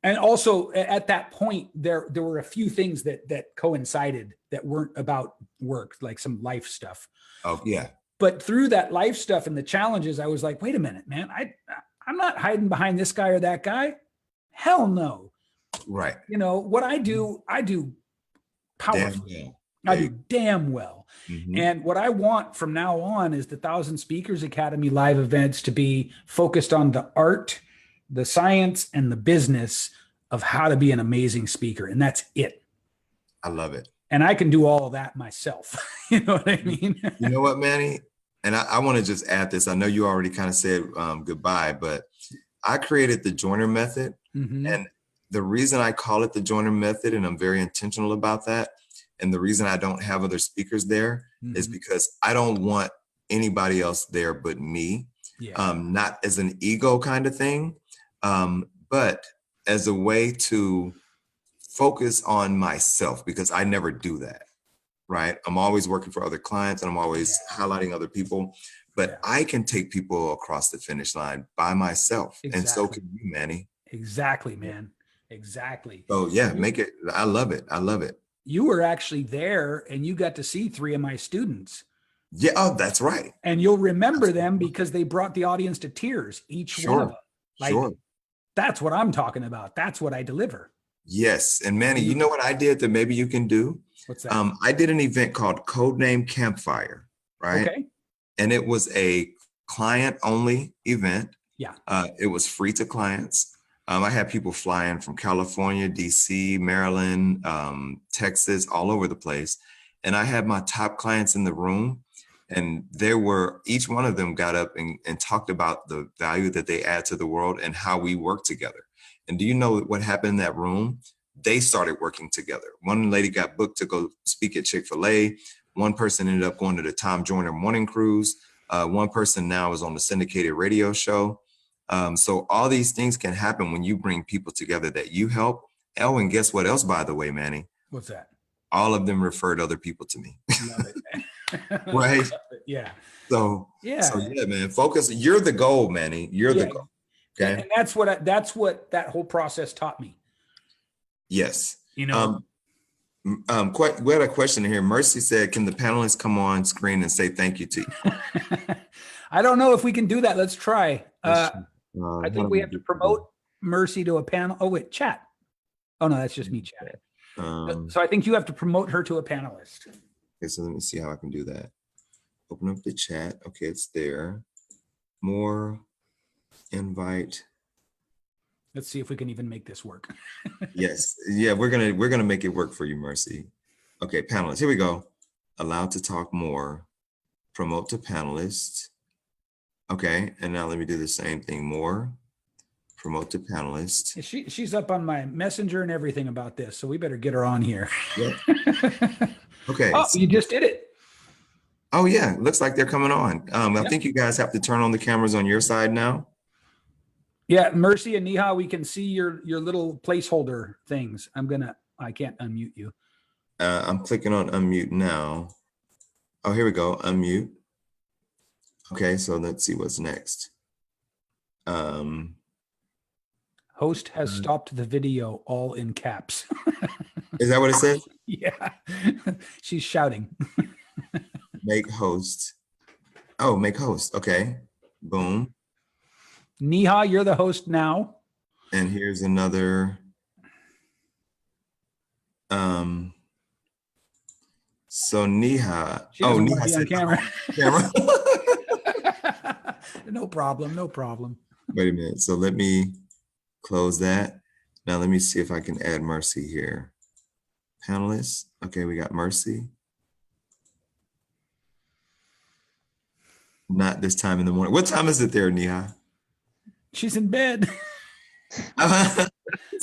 also at that point, there were a few things that coincided that weren't about work, like some life stuff. Oh, yeah. But through that life stuff and the challenges, I was like, wait a minute, man, I'm not hiding behind this guy or that guy. Hell no. Right. What I do powerfully. I do damn well. Mm-hmm. And what I want from now on is the 1,000 Speakers Academy live events to be focused on the art, the science, and the business of how to be an amazing speaker. And that's it. I love it. And I can do all of that myself. You know what I mean? You know what, Manny? And I want to just add this. I know you already kind of said goodbye, but I created the Joyner Method. Mm-hmm. And the reason I call it the Joyner Method, and I'm very intentional about that, and the reason I don't have other speakers there is because I don't want anybody else there but me. Yeah. Not as an ego kind of thing, but as a way to focus on myself, because I never do that, right? I'm always working for other clients and I'm always highlighting other people, but I can take people across the finish line by myself. Exactly. And so can you, Manny. Exactly, man. Exactly. Oh yeah, make it. I love it. I love it. You were actually there and you got to see 3 of my students. Yeah, oh, that's right. And you'll remember them because they brought the audience to tears, each one of them. Like, that's what I'm talking about. That's what I deliver. Yes. And Manny, you know what I did that maybe you can do? What's that? I did an event called Codename Campfire, right? Okay. And it was a client-only event. Yeah. It was free to clients. I had people flying from California, DC, Maryland, Texas, all over the place. And I had my top clients in the room. And each one of them got up and talked about the value that they add to the world and how we work together. And do you know what happened in that room? They started working together. One lady got booked to go speak at Chick-fil-A. One person ended up going to the Tom Joyner Morning Cruise. One person now is on the syndicated radio show. So all these things can happen when you bring people together that you help. Oh, and guess what else, by the way, Manny? What's that? All of them referred other people to me. Love it, man. Right? Yeah. So yeah, man, focus. You're the goal, Manny. You're the goal. Okay. And that's what that whole process taught me. Yes. We had a question here. Mercy said, can the panelists come on screen and say thank you to you? I don't know if we can do that. Let's try. I how think do we have to do promote Mercy to a panel. Oh, wait, chat. Oh, no, that's just me chatting. that? So I think you have to promote her to a panelist. Okay, so let me see how I can do that. Open up the chat. Okay, it's there. More, invite. Let's see if we can even make this work. Yes, yeah, we're gonna make it work for you, Mercy. Okay, panelists, here we go. Allowed to talk more. Promote to panelists. Okay, and now let me do the same thing. More. Promote to panelists. She's up on my messenger and everything about this, so we better get her on here. Yep. Okay. Oh, you just did it. Oh yeah, looks like they're coming on. I think you guys have to turn on the cameras on your side now. Yeah, Mercy and Neha, we can see your little placeholder things. I can't unmute you. I'm clicking on unmute now. Oh, here we go, unmute. Okay, so let's see what's next. Host has stopped the video, all in caps. Is that what it says? Yeah, she's shouting. Make host. Oh, make host. Okay, boom. Neha, you're the host now. And here's another. So Neha. Oh, Neha said on camera. Camera. No problem. No problem. Wait a minute. So let me close that. Now let me see if I can add Mercy here. Panelists. Okay, we got Mercy. Not this time in the morning. What time is it there, Neha? She's in bed.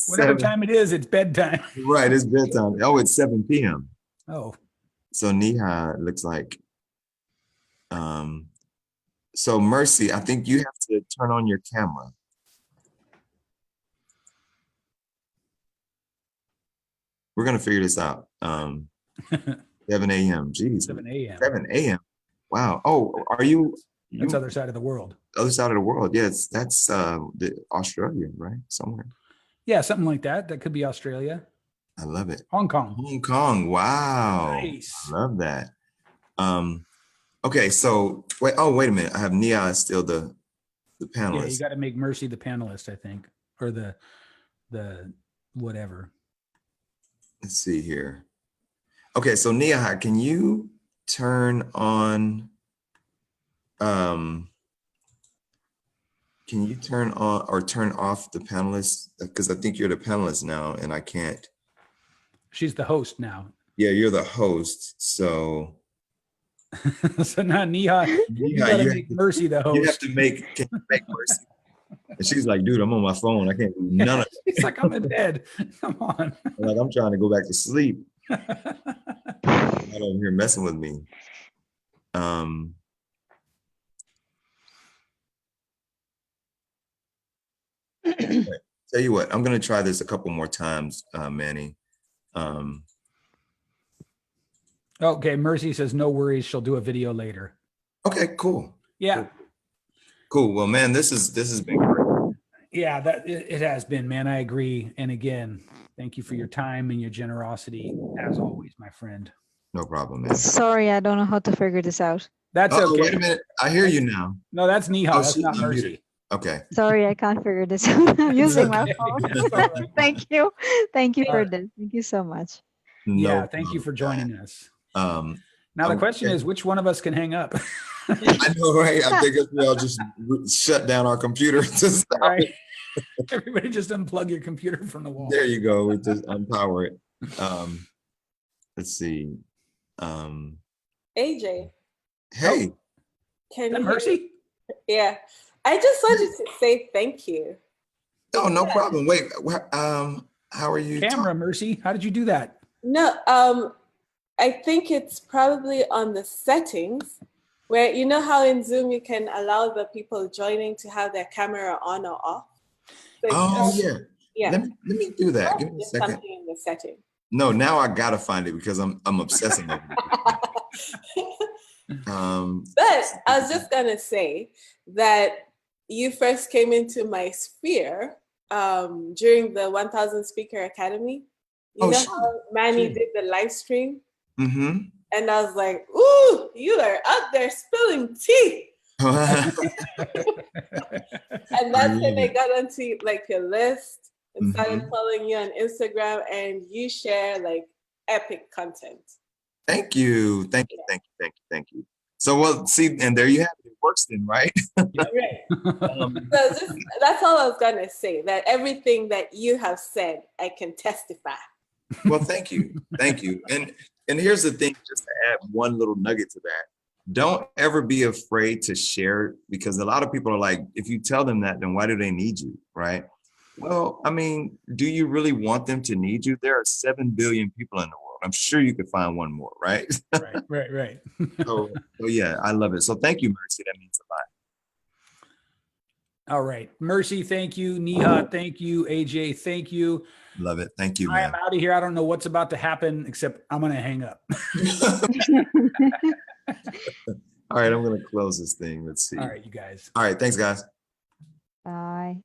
Whatever time it is, it's bedtime. Right, it's bedtime. Oh, it's 7 p.m. Oh. So Neha looks like, so Mercy, I think you have to turn on your camera. We're gonna figure this out. 7 a.m. Geez. 7 a.m. 7 a.m. Wow. Oh, are you? That's other side of the world. Other side of the world. Yes, that's the Australia, right? Somewhere. Yeah, something like that. That could be Australia. I love it. Hong Kong. Hong Kong. Wow. Nice. I love that. Okay, so wait a minute. I have Neha as still the panelist. Yeah, you got to make Mercy the panelist, I think, or the whatever. Let's see here. Okay, so Neha, can you turn on? Can you turn on or turn off the panelist? Because I think you're the panelist now, and I can't. She's the host now. Yeah, you're the host. So. So now Neha, you gotta make Mercy the host. You have to make Mercy. And she's like, dude, I'm on my phone. I can't do none of it. She's like, I'm in bed. Come on. Like, I'm trying to go back to sleep. I don't hear messing with me. Tell you what, I'm gonna try this a couple more times, Manny. Okay, Mercy says no worries, she'll do a video later. Okay, cool. Yeah. Cool. Well, man, this has been great. Yeah, that it has been, man. I agree. And again, thank you for your time and your generosity, as always, my friend. No problem, man. Sorry, I don't know how to figure this out. That's okay. Wait a minute. I hear you now. No, that's Neha. That's not Mercy. Okay. Sorry, I can't figure this out. I'm using my phone. Right. Thank you. Thank you for this. Thank you so much. Yeah, thank you for joining us. Now the question is, which one of us can hang up? I know, right? I think we all just shut down our computer to stop it. Everybody just unplug your computer from the wall. There you go. We just unpower it. Let's see. AJ. Hey. Can you Mercy? Yeah. I just wanted to say thank you. Oh, no problem. Wait, how are you? Camera, Mercy. How did you do that? No, I think it's probably on the settings where, you know how in Zoom you can allow the people joining to have their camera on or off? So yeah. Let me do that. Give me a second. Something in the setting. No, now I gotta find it because I'm obsessing over it. But I was just gonna say that you first came into my sphere during the 1000 Speaker Academy. You Oh, know sure. how Manny Sure. did the live stream? Mm-hmm. And I was like, ooh, you are out there spilling tea. And that's when I got onto like your list and started following you on Instagram, and you share like epic content. Thank you. Thank you. Thank you. Thank you. Thank you. So, well, see, and there you have it. It works then, right? Right. So that's all I was gonna say, that everything that you have said, I can testify. Well, thank you. Thank you. And here's the thing, just to add one little nugget to that. Don't ever be afraid to share it, because a lot of people are like, if you tell them that, then why do they need you? Right. Well, I mean, do you really want them to need you? There are 7 billion people in the world. I'm sure you could find one more, right? Right. So yeah, I love it. So thank you, Mercy. That means a lot. All right. Mercy, thank you. Nihat, thank you. AJ, thank you. Love it. Thank you, I am man. out of here. I don't know what's about to happen, except I'm going to hang up. All right, I'm going to close this thing. Let's see. All right, you guys. All right, thanks, guys. Bye.